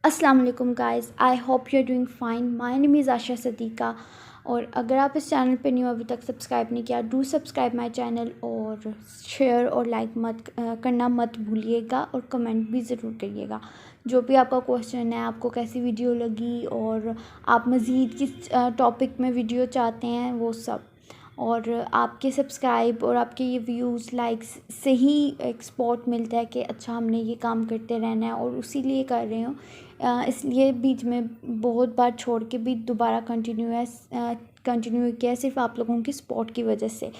अस्सलाम वालेकुम guys, I hope you are doing fine. My name is Asha Sadiqa. और अगर आप इस चैनल पे न्यू अभी तक सब्सक्राइब नहीं किया, डू सब्सक्राइब माय चैनल और शेयर और लाइक करना मत भूलिएगा और कमेंट भी ज़रूर करिएगा। जो भी आपका क्वेश्चन है, आपको कैसी वीडियो लगी और आप मज़ीद किस टॉपिक में वीडियो चाहते हैं, वो सब। और आपके सब्सक्राइब और आपके ये व्यूज़ लाइक्स से ही एक सपोर्ट मिलता है कि अच्छा हमने ये काम करते रहना है, और उसी लिए कर रही हूँ। इसलिए बीच में बहुत बार छोड़ के भी दोबारा कंटिन्यू किया, सिर्फ आप लोगों की सपोर्ट की वजह से।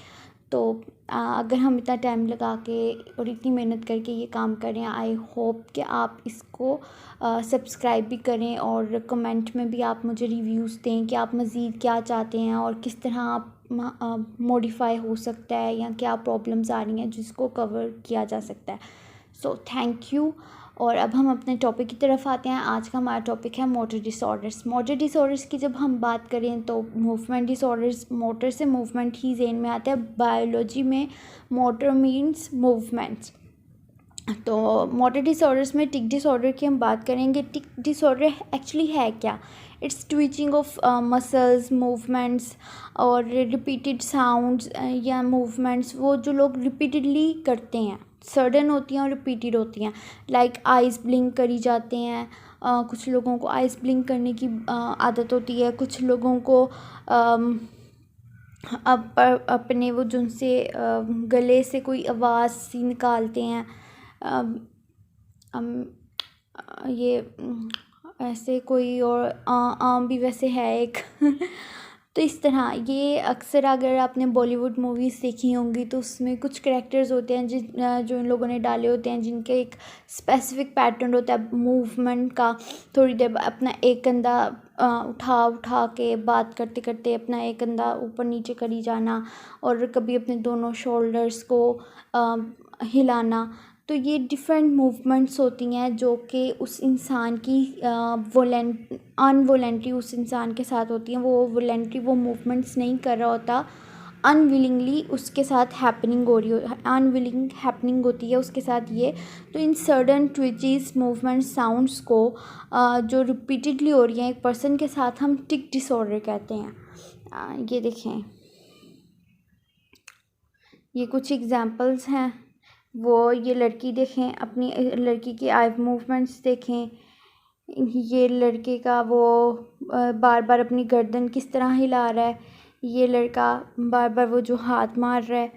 तो अगर हम इतना टाइम लगा के और इतनी मेहनत करके ये काम करें, आई होप कि आप इसको सब्सक्राइब भी करें और कमेंट में भी आप मुझे रिव्यूज़ दें कि आप मज़ीद क्या चाहते हैं और किस तरह आप मॉडिफाई हो सकता है, या क्या प्रॉब्लम्स आ रही हैं जिसको कवर किया जा सकता है। So thank you. और अब हम अपने टॉपिक की तरफ आते हैं। आज का हमारा टॉपिक है मोटर डिसऑर्डर्स। मोटर डिसऑर्डर्स की जब हम बात करें तो मूवमेंट डिसऑर्डर्स, मोटर से मूवमेंट ही ज़हन में आता है। बायोलॉजी में मोटर मीन्स मूवमेंट्स। तो मोटर डिसऑर्डर्स में टिक डिसऑर्डर की हम बात करेंगे। टिक डिसऑर्डर एक्चुअली है क्या? It's twitching of muscles, movements और रिपीटेड साउंड्स या मूवमेंट्स, वो जो लोग रिपीटेडली करते हैं, सडन होती हैं और रिपीटेड होती हैं। लाइक आइज़ ब्लिंक करी जाते हैं। कुछ लोगों को आइज़ ब्लिंक करने की आदत होती है। कुछ लोगों को अपने वो जिनसे गले से कोई आवाज़ सी निकालते हैं। ये ऐसे कोई और आम भी वैसे है एक तो इस तरह ये अक्सर अगर आपने बॉलीवुड मूवीज़ देखी होंगी तो उसमें कुछ कैरेक्टर्स होते हैं जो इन लोगों ने डाले होते हैं, जिनके एक स्पेसिफिक पैटर्न होता है मूवमेंट का। थोड़ी देर अपना एक कंधा उठा के बात करते करते अपना एक कंधा ऊपर नीचे करी जाना, और कभी अपने दोनों शोल्डर्स को हिलाना। तो ये डिफरेंट मूवमेंट्स होती हैं जो कि उस इंसान की अनवोलेंटली उस इंसान के साथ होती हैं। वो वोलेंटरी वो मूवमेंट्स नहीं कर रहा होता, अनविलिंगली उसके साथ हैपनिंग हो रही हो, अनविलिंग हैपनिंग होती है उसके साथ ये। तो इन सडन ट्विचेस, मूवमेंट, साउंड्स को जो रिपीटेडली हो रही हैं एक पर्सन के साथ, हम टिक डिसऑर्डर कहते हैं। ये देखें, ये कुछ एग्जांपल्स हैं। वो ये लड़की देखें, अपनी लड़की की आई मूवमेंट्स देखें। ये लड़के का वो बार बार अपनी गर्दन किस तरह हिला रहा है। ये लड़का बार बार वो जो हाथ मार रहा है,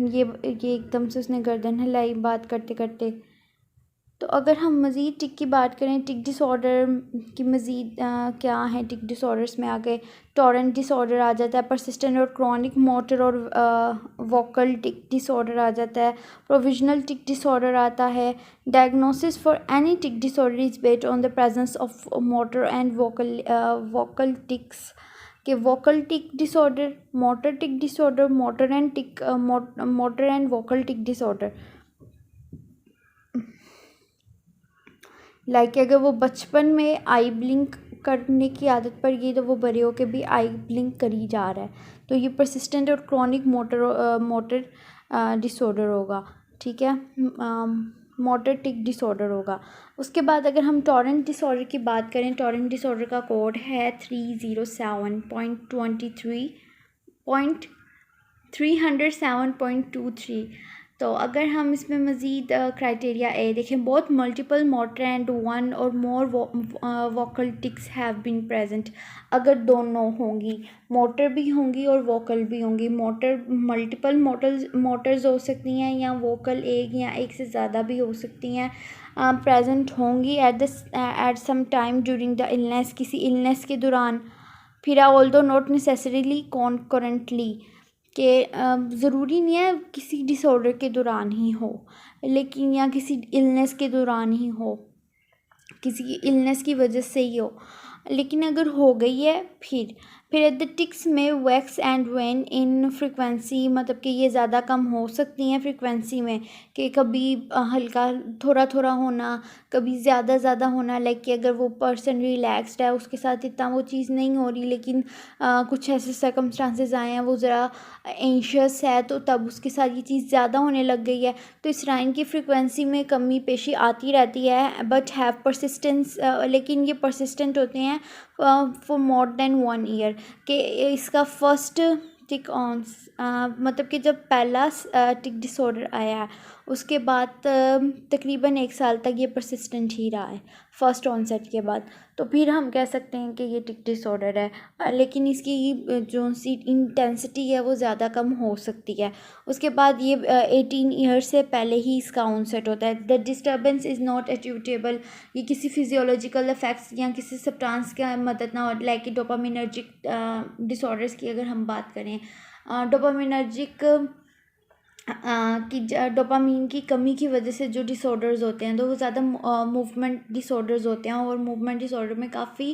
ये एकदम से उसने गर्दन हिलाई बात करते करते। तो अगर हम मज़ीद टिक की बात करें, टिक डिसऑर्डर की मज़ीद क्या है टिक डिसऑर्डर्स में आगे टॉरेंट डिसऑर्डर आ जाता है, परसिस्टेंट और क्रॉनिक मोटर और वोकल टिक डिसऑर्डर आ जाता है, प्रोविजनल टिक डिसऑर्डर आता है। Diagnosis for any tic disorder is based on the presence of motor and vocal tics के vocal tic disorder, motor tic disorder, motor and vocal tic disorder. Like अगर वो बचपन में आई ब्लिंक करने की आदत पड़ गई तो वो बड़े होकर भी आई ब्लिंक करी जा रहा है, तो ये परसिस्टेंट और क्रॉनिक मोटर डिसऑर्डर होगा। ठीक है, मोटर टिक डिसऑर्डर होगा। उसके बाद अगर हम टॉरेंट डिसऑर्डर की बात करें, टॉरेंट डिसऑर्डर का कोड है 307.23. तो अगर हम इसमें मज़ीद क्राइटेरिया ए देखें, both multiple motor and one or more vocal tics have been present. अगर दोनों होंगी, मोटर भी होंगी और वोकल भी होंगी, मोटर मल्टीपल मोटर्स हो सकती हैं, या वोकल एक या एक से ज़्यादा भी हो सकती हैं, प्रेजेंट होंगी at some time during the illness, किसी इलनेस के दौरान। फिर ऑल्दो नॉट नेसेसरीली कॉन्करेंटली, कि ज़रूरी नहीं है किसी डिसऑर्डर के दौरान ही हो, लेकिन या किसी इलनेस के दौरान ही हो, किसी इलनेस की वजह से ही हो, लेकिन अगर हो गई है फिर द टिक्स में wax and when in frequency, मतलब कि ये ज़्यादा कम हो सकती हैं फ्रिक्वेंसी में, कि कभी हल्का थोड़ा थोड़ा होना, कभी ज़्यादा होना, लाइक कि अगर वो पर्सन रिलैक्स्ड है उसके साथ इतना वो चीज़ नहीं हो रही, लेकिन कुछ ऐसे सर्कमस्टांसेस आए हैं वो ज़रा एंशियस है तो तब उसके साथ ये चीज़ ज़्यादा होने लग गई है। तो इस राइन की फ्रिक्वेंसी में कमी पेशी आती रहती है, बट हैव परसिस्टेंस, लेकिन ये परसिस्टेंट होते हैं फॉर मोर देन 1 ईयर। कि इसका फर्स्ट टिक ऑन, मतलब कि जब पहला टिक डिसऑर्डर आया है उसके बाद तकरीबन 1 साल तक ये परसिस्टेंट ही रहा है फर्स्ट ऑनसेट के बाद, तो फिर हम कह सकते हैं कि ये टिक डिसऑर्डर है। लेकिन इसकी जो सी इंटेंसिटी है वो ज़्यादा कम हो सकती है। उसके बाद ये 18 ईयर्स से पहले ही इसका ऑनसेट होता है। The disturbance is not attributable, ये किसी फिजियोलॉजिकल इफेक्ट्स या किसी सब्सटेंस की मदद ना हो, लाइक डोपामिनर्जिक डिसऑर्डर्स की अगर हम बात करें, डोपामिनर्जिक कि डोपामीन की कमी की वजह से जो डिसऑर्डर्स होते हैं तो वो ज़्यादा मूवमेंट डिसऑर्डर्स होते हैं, और मूवमेंट डिसऑर्डर में काफ़ी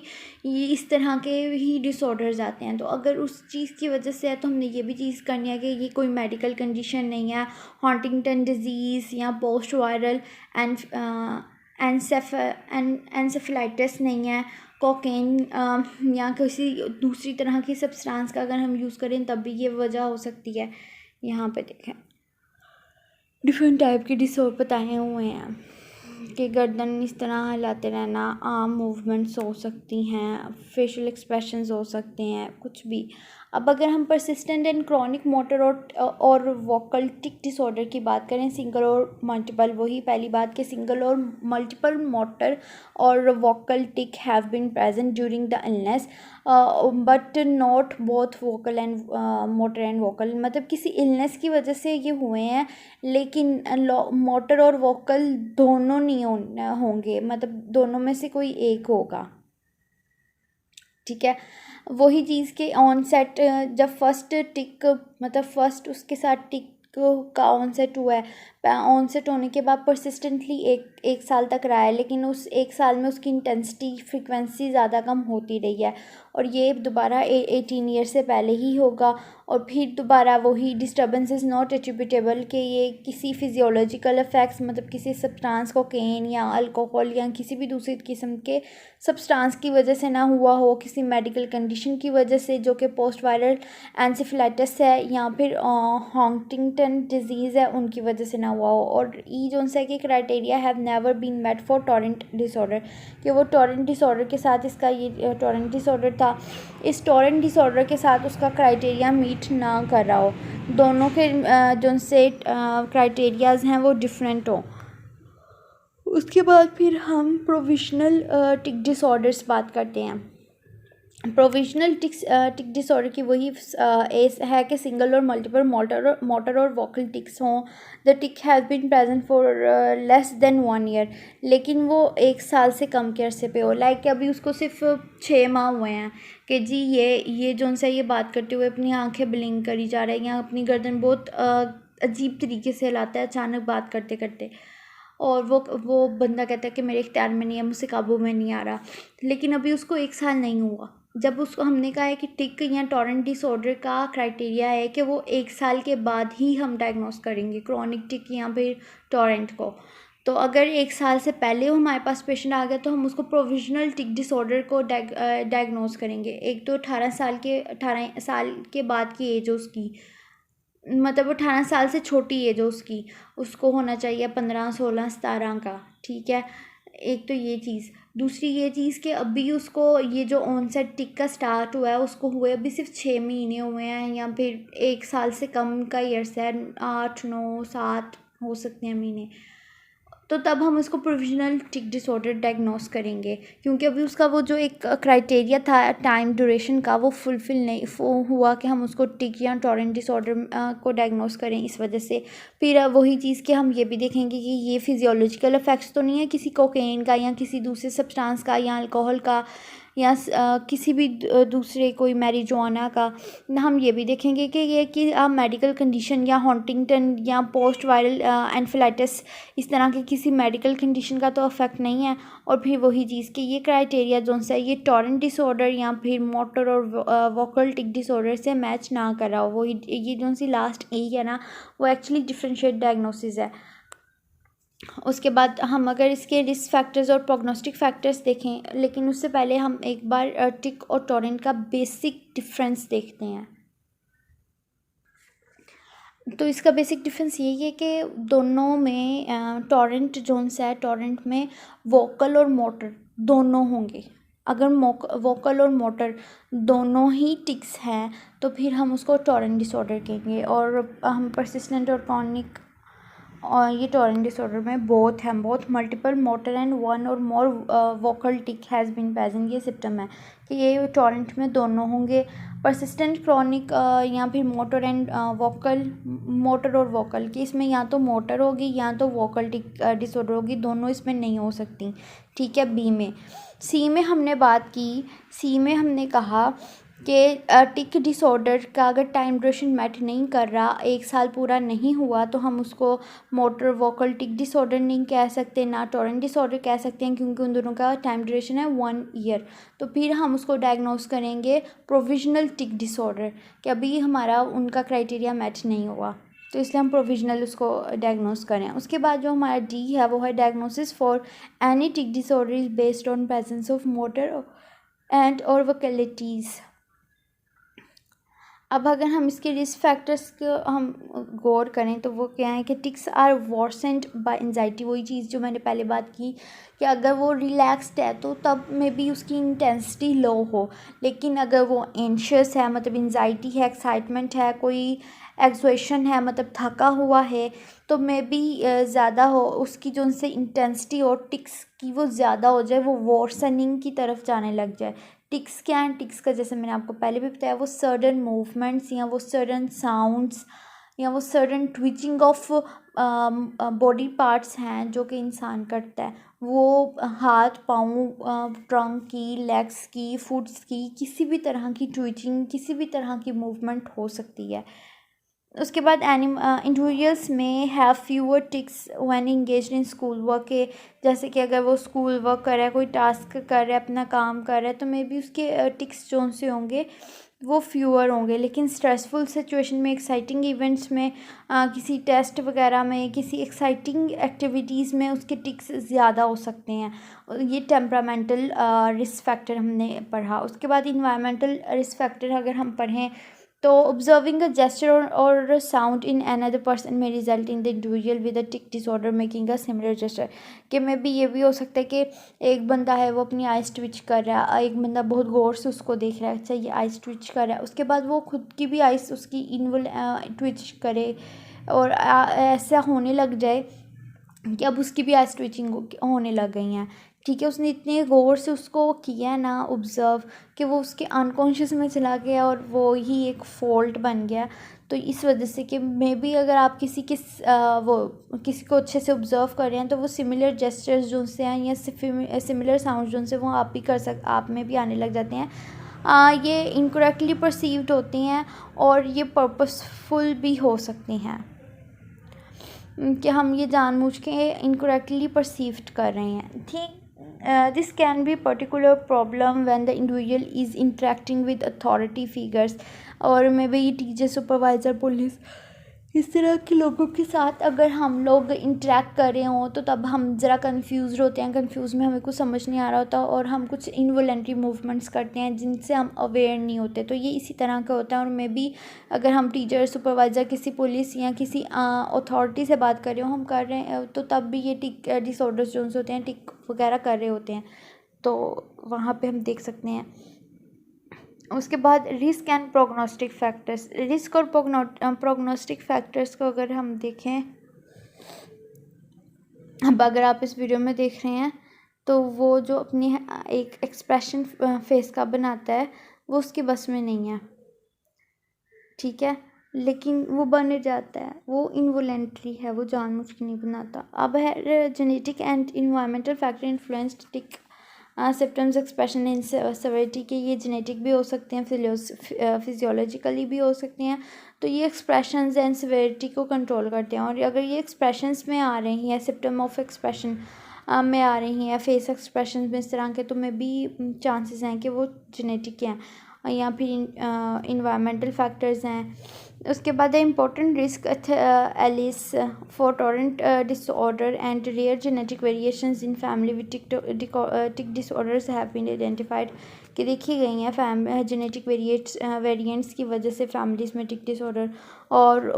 ये इस तरह के ही डिसऑर्डर्स आते हैं। तो अगर उस चीज़ की वजह से है तो हमने ये भी चीज़ करनी है कि ये कोई मेडिकल कंडीशन नहीं है, हंटिंगटन डिजीज़ या पोस्ट वायरल एनसेफेलाइटिस नहीं है, कोकेन या किसी दूसरी तरह की सब्सटेंस का अगर हम यूज़ करें तब भी ये वजह हो सकती है। यहाँ पे देखें डिफरेंट टाइप के डिसऑर्डर बताए हुए हैं कि गर्दन इस तरह हिलाते रहना, आर्म मूवमेंट्स हो सकती हैं, फेशियल एक्सप्रेशंस हो सकते हैं, कुछ भी। अब अगर हम परसिस्टेंट एंड क्रॉनिक मोटर और वोकल टिक डिसऑर्डर की बात करें, सिंगल और मल्टीपल, वही पहली बात कि सिंगल और मल्टीपल मोटर और vocal tic have been present during the illness but not both vocal and motor and vocal, मतलब किसी इलनेस की वजह से ये हुए हैं लेकिन मोटर और वोकल दोनों नहीं होंगे, मतलब दोनों में से कोई एक होगा। ठीक है, वही चीज़ के ऑनसेट जब फर्स्ट टिक, मतलब फर्स्ट उसके साथ टिक का ऑनसेट हुआ है, ऑनसेट होने के बाद परसिस्टेंटली एक साल तक रहा है, लेकिन उस 1 साल में उसकी इंटेंसिटी फ्रिक्वेंसी ज़्यादा कम होती रही है, और ये दोबारा 18 ईयर से पहले ही होगा। और फिर दोबारा वही डिस्टर्बेंस इज़ नॉट एट्रीब्यूटेबल कि ये किसी फिजियोलॉजिकल इफेक्ट्स, मतलब किसी सब्सटेंस कोकेन या अल्कोहल या किसी भी दूसरी किस्म के सब्सटेंस की वजह से ना हुआ हो, किसी मेडिकल कंडीशन की वजह से जो कि पोस्ट वायरल एनसेफेलाइटिस है या फिर हंटिंगटन डिजीज़ है उनकी वजह से ना हुआ हो। और ई जोन से कि criteria have never been met for Tourette disorder, कि वो टॉरेंट डिसऑर्डर के साथ इसका ये टॉरेंट डिसऑर्डर था, इस टॉरेंट डिसऑर्डर के साथ उसका क्राइटेरिया मीट ना कर रहा हो, दोनों के जो से क्राइटेरियाज़ हैं वो डिफरेंट हो। उसके बाद फिर हम प्रोविजनल टिक डिसऑर्डर्स बात करते हैं। प्रोविजनल टिक डिसऑर्डर की वही एस है कि सिंगल और मल्टीपल मोटर और वोकल टिक्स हों, the tic has been present for less than 1 year, लेकिन वो 1 साल से कम के अरसे पे हो, लाइक अभी उसको सिर्फ 6 माह हुए हैं कि जी ये जो उनसे ये बात करते हुए अपनी आंखें ब्लिंक करी जा रही हैं, अपनी गर्दन बहुत अजीब तरीके से हिलाता है अचानक बात करते करते, और वो बंदा कहता है कि मेरे इख्तियार में नहीं है, मुझसे काबू में नहीं आ रहा, लेकिन अभी उसको 1 साल नहीं हुआ। जब उसको हमने कहा है कि टिक या टॉरेंट डिसऑर्डर का क्राइटेरिया है कि वो 1 साल के बाद ही हम डायग्नोस करेंगे क्रॉनिक टिक या फिर टॉरेंट को। तो अगर 1 साल से पहले हमारे पास पेशेंट आ गया तो हम उसको प्रोविजनल टिक डिसऑर्डर को डायग्नोस करेंगे। एक तो 18 साल के बाद की एज उसकी, मतलब 18 साल से छोटी एज उसकी, उसको होना चाहिए 15, 16, 17 का। ठीक है, एक तो ये चीज़। दूसरी ये चीज़ कि अभी उसको ये जो ऑनसेट टिक का स्टार्ट हुआ है उसको हुए अभी सिर्फ 6 महीने हुए हैं, या फिर 1 साल से कम का ईयर्स है, 8, 9, 7 हो सकते हैं महीने, तो तब हम इसको प्रोविजनल टिक डिसऑर्डर डायग्नोस करेंगे, क्योंकि अभी उसका वो जो एक क्राइटेरिया था टाइम ड्यूरेशन का वो फुलफ़िल नहीं हुआ कि हम उसको टिक या टॉरेंट डिसऑर्डर को डायग्नोस करें। इस वजह से फिर वही चीज़ कि हम ये भी देखेंगे कि ये फिजियोलॉजिकल इफेक्ट्स तो नहीं है किसी कोकेन का या किसी दूसरे सब्सटेंस का या अल्कोहल का या किसी भी दूसरे कोई मैरिजुआना का। हम ये भी देखेंगे कि मेडिकल कंडीशन या हंटिंगटन या पोस्ट वायरल एन्फिलाइटिस इस तरह के किसी मेडिकल कंडीशन का तो अफेक्ट नहीं है। और फिर वही चीज़ कि ये क्राइटेरिया जो है ये टॉरेंट डिसऑर्डर या फिर मोटर और वोकल टिक डिसऑर्डर से मैच ना कर रहा हो। वो ये जो सी लास्ट ए है ना, वो एक्चुअली डिफरेंशिएट डायग्नोसिस है। उसके बाद हम अगर इसके रिस्क फैक्टर्स और प्रोग्नोस्टिक फैक्टर्स देखें, लेकिन उससे पहले हम एक बार टिक और टॉरेंट का बेसिक डिफरेंस देखते हैं। तो इसका बेसिक डिफरेंस यही है कि दोनों में टॉरेंट जोन्स है, टॉरेंट में वोकल और मोटर दोनों होंगे। अगर वोकल और मोटर दोनों ही टिक्स हैं तो फिर हम उसको टॉरेंट डिसऑर्डर कहेंगे। और हम परसिस्टेंट और क्रॉनिक, और ये टॉरेंट डिसऑर्डर में बोथ हैं, both multiple motor and one or more vocal tic has been present. ये सिम्टम है कि ये टॉरेंट में दोनों होंगे। परसिस्टेंट क्रॉनिक या फिर मोटर एंड वोकल, मोटर और वोकल कि इसमें या तो मोटर होगी या तो वोकल टिक डिसऑर्डर होगी, दोनों इसमें नहीं हो सकती। ठीक है। बी में, सी में हमने बात की, सी में हमने कहा कि टिक डिसऑर्डर का अगर टाइम ड्यूरेशन मैट नहीं कर रहा, 1 साल पूरा नहीं हुआ, तो हम उसको मोटर वोकल टिक डिसऑर्डर नहीं कह सकते, ना टॉरेंट डिसऑर्डर कह सकते हैं, क्योंकि उन दोनों का टाइम ड्यूरेशन है 1 ईयर। तो फिर हम उसको डायग्नोस करेंगे प्रोविजनल टिक डिसऑर्डर कि अभी हमारा उनका क्राइटेरिया मैच नहीं हुआ, तो इसलिए हम प्रोविजनल उसको डायग्नोस करें। उसके बाद जो हमारा डी है वो है diagnosis for any tic disorder is based on presence of motor and और वोकलिटीज़। अब अगर हम इसके रिस्क फैक्टर्स को हम गौर करें तो वो क्या है कि टिक्स आर वर्सेंड बाय एंजाइटी। वही चीज़ जो मैंने पहले बात की कि अगर वो रिलैक्स्ड है तो तब में भी उसकी इंटेंसिटी लो हो, लेकिन अगर वो एंशियस है मतलब एंजाइटी है, एक्साइटमेंट है, कोई एक्सोशन है मतलब थका हुआ है, तो मे बी ज़्यादा हो उसकी जो उनसे इंटेंसिटी और टिक्स की वो ज़्यादा हो जाए, वो वर्सनिंग की तरफ जाने लग जाए। टिक्स क्या है? टिक्स का जैसे मैंने आपको पहले भी बताया, वो सडन मूवमेंट्स या वो सडन साउंड्स या वो sudden twitching of body parts हैं जो कि इंसान करता है। वो हाथ पाँव ट्रंक की, लेग्स की, फुट्स की, किसी भी तरह की ट्विचिंग, किसी भी तरह की मूवमेंट हो सकती है। उसके बाद इंडिविजुअल्स में have fewer tics when engaged in school work के, जैसे कि अगर वो स्कूल वर्क कर रहा है, कोई टास्क कर रहा है, अपना काम कर रहा है, तो मे बी उसके टिक्स जो से होंगे वो फ्यूअर होंगे। लेकिन स्ट्रेसफुल सिचुएशन में, एक्साइटिंग इवेंट्स में, किसी टेस्ट वगैरह में, किसी एक्साइटिंग एक्टिविटीज़ में उसके टिक्स ज़्यादा हो सकते हैं। ये टेम्परामेंटल रिस्क फैक्टर हमने पढ़ा। उसके बाद इन्वायरमेंटल रिस्क फैक्टर अगर हम पढ़ें तो ऑब्जर्विंग अ जेस्चर और साउंड इन अनदर पर्सन में result in the individual with a tick disorder making a similar gesture. कि में भी ये भी हो सकता है कि एक बंदा है वो अपनी आइस ट्विच कर रहा है, एक बंदा बहुत गौर से उसको देख रहा है, अच्छा ये आइस ट्विच कर रहा है, उसके बाद वो खुद की भी आइस उसकी इनवल ट्विच करे और ऐसा होने लग जाए कि अब उसकी भी आइस ट्विचिंग होने लग गई हैं। ठीक है, उसने इतने गौर से उसको किया है ना ऑब्ज़र्व कि वो उसके अनकॉन्शियस में चला गया और वो ही एक फॉल्ट बन गया। तो इस वजह से कि मे बी अगर आप किसी को अच्छे से ऑब्ज़र्व कर रहे हैं तो वो सिमिलर जेस्चर्स जो से हैं या सिमिलर साउंड जो से वो आप में भी आने लग जाते हैं। ये इनकरेक्टली परसीव्ड होती हैं और ये पर्पसफुल भी हो सकती हैं कि हम ये जानबूझ के इनकरेक्टली परसीव्ड कर रहे हैं। ठीक, this can be particular problem when the individual is interacting with authority figures, और may be teacher, supervisor, police, इस तरह के लोगों के साथ अगर हम लोग इंटरेक्ट कर रहे हों तो तब हम ज़रा कंफ्यूज होते हैं। कंफ्यूज में हमें कुछ समझ नहीं आ रहा होता और हम कुछ इनवॉलेंटरी मूवमेंट्स करते हैं जिनसे हम अवेयर नहीं होते। तो ये इसी तरह का होता है। और मे बी अगर हम टीचर, सुपरवाइज़र, किसी पुलिस या किसी अथॉरिटी से बात कर रहे हो, हम कर रहे हैं, तो तब भी ये टिक डिसऑर्डर्स जो होते हैं, टिक वगैरह कर रहे होते हैं, तो वहाँ पे हम देख सकते हैं। उसके बाद risk and prognostic factors. Risk और प्रोग्नोस्टिक फैक्टर्स को अगर हम देखें, अब अगर आप इस वीडियो में देख रहे हैं तो वो जो अपनी एक एक्सप्रेशन फेस का बनाता है वो उसकी बस में नहीं है, ठीक है, लेकिन वो बन जाता है, वो इनवॉलेंटरी है, वो जानबूझ के नहीं बनाता। अब है genetic and environmental factor influenced tick symptoms, expression in severity के ये जेनेटिक भी हो सकते हैं, फिजियोलॉजिकली भी हो सकते हैं। तो ये एक्सप्रेशंस एंड सेवेरिटी को कंट्रोल करते हैं। और अगर ये एक्सप्रेशंस में आ रही हैं, सिम्टम ऑफ एक्सप्रेशन में आ रही हैं, फेस एक्सप्रेशन में इस तरह के, तो में भी चांसेस हैं कि वो जेनेटिक हैं या फिर इन्वायरमेंटल फैक्टर्स हैं। उसके बाद important risk alleles for Tourette disorder and rare genetic variations in family with tic disorders have been identified, कि देखी गई हैं जेनेटिक वेरिएंट्स की वजह से फैमिलीज़ में टिक डिसऑर्डर। और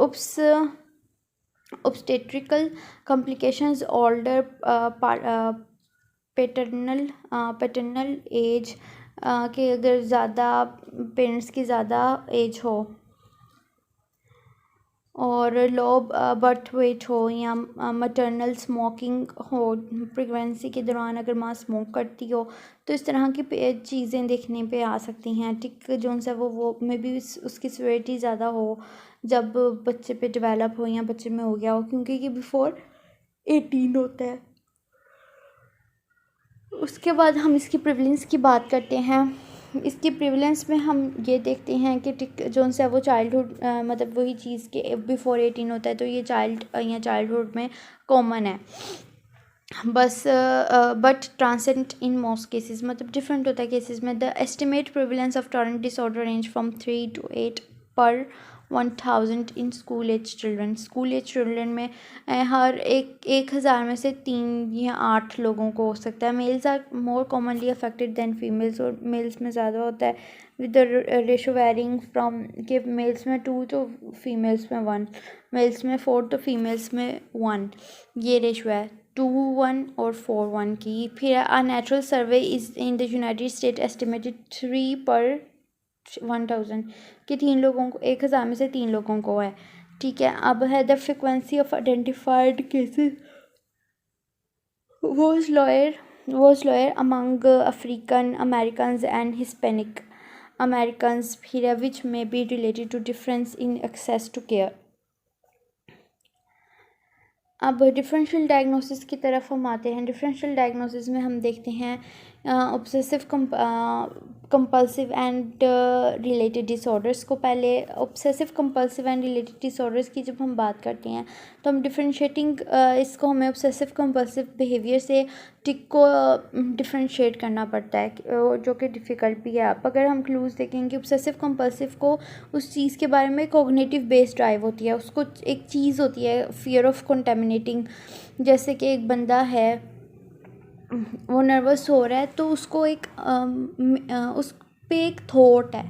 obstetrical complications, older paternal age के अगर ज़्यादा पेरेंट्स की ज़्यादा एज हो और लो बर्थ वेट हो या मटरनल स्मोकिंग हो, प्रेगनेंसी के दौरान अगर माँ स्मोक करती हो, तो इस तरह की चीज़ें देखने पे आ सकती हैं। टिक जो है वो में भी उसकी सिवियरिटी ज़्यादा हो जब बच्चे पे डेवलप हो या बच्चे में हो गया हो, क्योंकि ये बिफोर 18 होता है। उसके बाद हम इसकी प्रेवलेंस की बात करते हैं। इसकी प्रेवलेंस में हम ये देखते हैं कि टिक जो है वो चाइल्डहुड मतलब वही चीज़ के बिफोर 18 होता है, तो ये चाइल्डहुड में कॉमन है बस। But transient in most cases, मतलब डिफरेंट होता है केसेस में। The estimate prevalence of Tourette disorder range from 3 to 8 per 1000 in school age children. School age children में हर 1000 में से 3 या 8 लोगों को हो सकता है। Males are more commonly affected than females, और मेल्स में ज़्यादा होता है with the ratio varying from कि मेल्स में 2 तो फीमेल्स में 1, मेल्स में 4 तो फीमेल्स में 1, ये रेशो है 2:1 और 4:1 की। फिर a natural survey is in the United state estimated 3 पर 1000 कि 3 लोगों को 1000 में से 3 लोगों को है। ठीक है, अब है the frequency of identified cases was lower among African Americans and Hispanic Americans, फिर है which may be related to difference in access to care। अब डिफरेंशियल डायग्नोसिस की तरफ हम आते हैं। डिफरेंशियल डायग्नोसिस में हम देखते हैं obsessive compulsive and related disorders को। पहले obsessive compulsive and related disorders की जब हम बात करते हैं तो हम डिफरेंशिएटिंग इसको हमें ऑब्सेसिव कंपल्सिव बिहेवियर से टिक को डिफरेंशिएट करना पड़ता है, जो कि डिफ़िकल्ट भी है। अब अगर हम क्लूज़ देखेंगे, ऑब्सेसिव कंपल्सिव को उस चीज़ के बारे में कॉग्निटिव बेस्ड ड्राइव होती है, उसको एक चीज़ होती है फियर ऑफ कंटेमिनेटिंग। जैसे कि एक बंदा है वो नर्वस हो रहा है तो उसको उस पे एक थॉट है,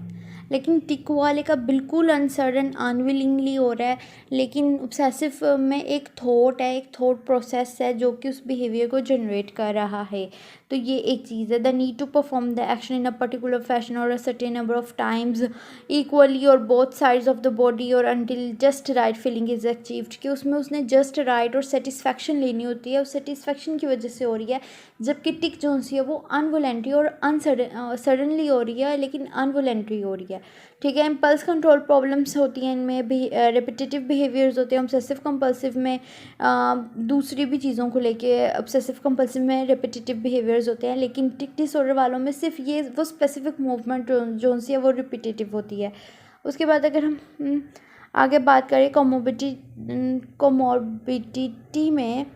लेकिन टिक वाले का बिल्कुल अनसर्टन अनविलिंगली हो रहा है, लेकिन ऑब्सेसिव में एक थॉट है, एक थॉट प्रोसेस है जो कि उस बिहेवियर को जनरेट कर रहा है। तो ये एक चीज़ है। The need to perform the action in a particular fashion और a certain number of times equally और both sides of the body और until just right feeling is achieved, कि उसमें उसने जस्ट राइट और सेटिस्फैक्शन लेनी होती है, उस सेटिस्फैक्शन की वजह से हो रही है। जबकि टिक जो सी है वो अनवॉलेंट्री और सडनली हो रही है, लेकिन अनवॉलेंट्री हो रही है। ठीक है, इम्पल्स कंट्रोल प्रॉब्लम्स होती हैं इनमें भी, रिपीटेटिव बिहेवियर्स होते हैं। ऑब्सेसिव कंपल्सिव में दूसरी भी चीज़ों को लेके ऑब्सेसिव कंपल्सिव में रिपीटेटिव बिहेवियर्स होते हैं, लेकिन टिक डिसऑर्डर वालों में सिर्फ ये वो स्पेसिफिक मूवमेंट जो सी है वो रिपीटेटिव होती है। उसके बाद अगर हम आगे बात करें कोमोर्बिडिटी में,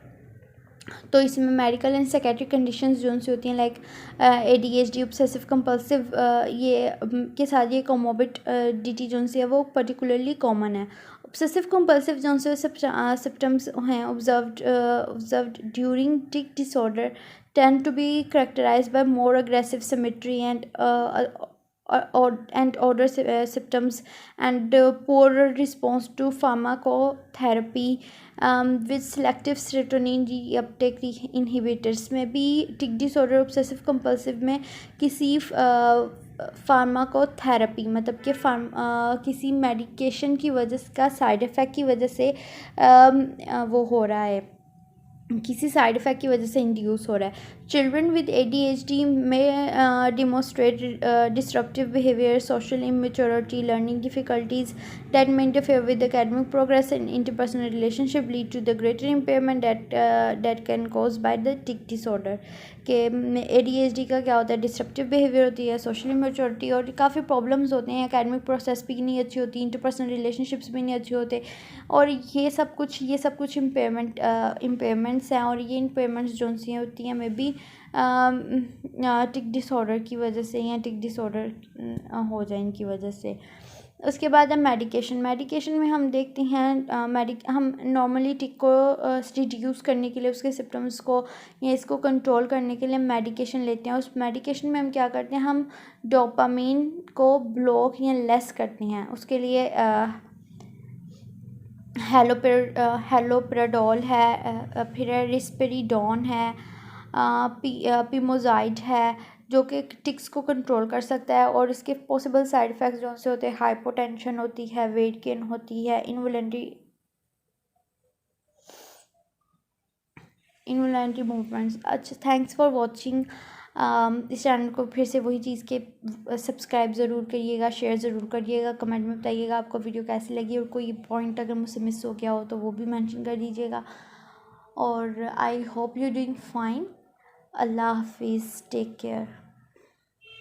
तो इसमें मेडिकल एंड साइकेट्रिक कंडीशंस जो सी होती हैं लाइक ADHD, ऑब्सेसिव कंपल्सिव, ये के साथ ये कोमोर्बिडिटी जो सी है वो पर्टिकुलरली कॉमन है। ऑब्सेसिव कंपल्सिव जो से सिम्टम्स हैं observed during tic disorder tend to be characterized by more aggressive symmetry and other symptoms and poor response to pharmacotherapy with selective serotonin reuptake inhibitors। में भी टिक डिसऑर्डर ऑब्सेसिव कंपल्सिव में किसी pharmacotherapy मतलब कि किसी मेडिकेशन की वजह का साइड इफ़ेक्ट की वजह से वो हो रहा है, किसी साइड इफ़ेक्ट की वजह से इंड्यूस हो रहा है। चिल्ड्रन विद ADHD में demonstrate disruptive behaviour, social immaturity, learning difficulties that may interfere with academic progress and interpersonal relationship, lead to the greater impairment that can caused by the tic disorder। कि ADHD का क्या होता है, disruptive behaviour होती है, social immaturity, और काफ़ी problems होते हैं, एकेडमिक प्रोसेस भी नहीं अच्छी होती, इंटरपर्सनल रिलेशनशिप्स भी नहीं अच्छे होते, और ये सब कुछ इम्पेयरमेंट्स हैं, और ये इम्पेयरमेंट्स जो सी होती हैं मे बी टिक डिसऑर्डर की वजह से या टिक डिसऑर्डर हो जाए इनकी वजह से। उसके बाद है मेडिकेशन में हम देखते हैं हम नॉर्मली टिक को रिड्यूस करने के लिए, उसके सिम्टम्स को या इसको कंट्रोल करने के लिए मेडिकेशन लेते हैं। उस मेडिकेशन में हम क्या करते हैं, हम डोपामीन को ब्लॉक या लेस करते हैं। उसके लिए हेलोपेराडोल है, फिर रिस्पेरिडोन है, पिमोजाइड है, जो कि टिक्स को कंट्रोल कर सकता है। और इसके पॉसिबल साइड इफ़ेक्ट्स जो से होते हैं, हाइपोटेंशन होती है, वेट गेन होती है, इनवॉलेंटरी मूवमेंट्स। अच्छा, थैंक्स फॉर वॉचिंग। इस चैनल को फिर से वही चीज़ के सब्सक्राइब ज़रूर करिएगा, शेयर ज़रूर करिएगा, कमेंट में बताइएगा आपको वीडियो कैसी लगी, और कोई पॉइंट अगर मुझसे मिस हो गया हो तो वो भी मेंशन कर दीजिएगा। और I hope you doing fine. अल्लाह हाफिज़, टेक केयर।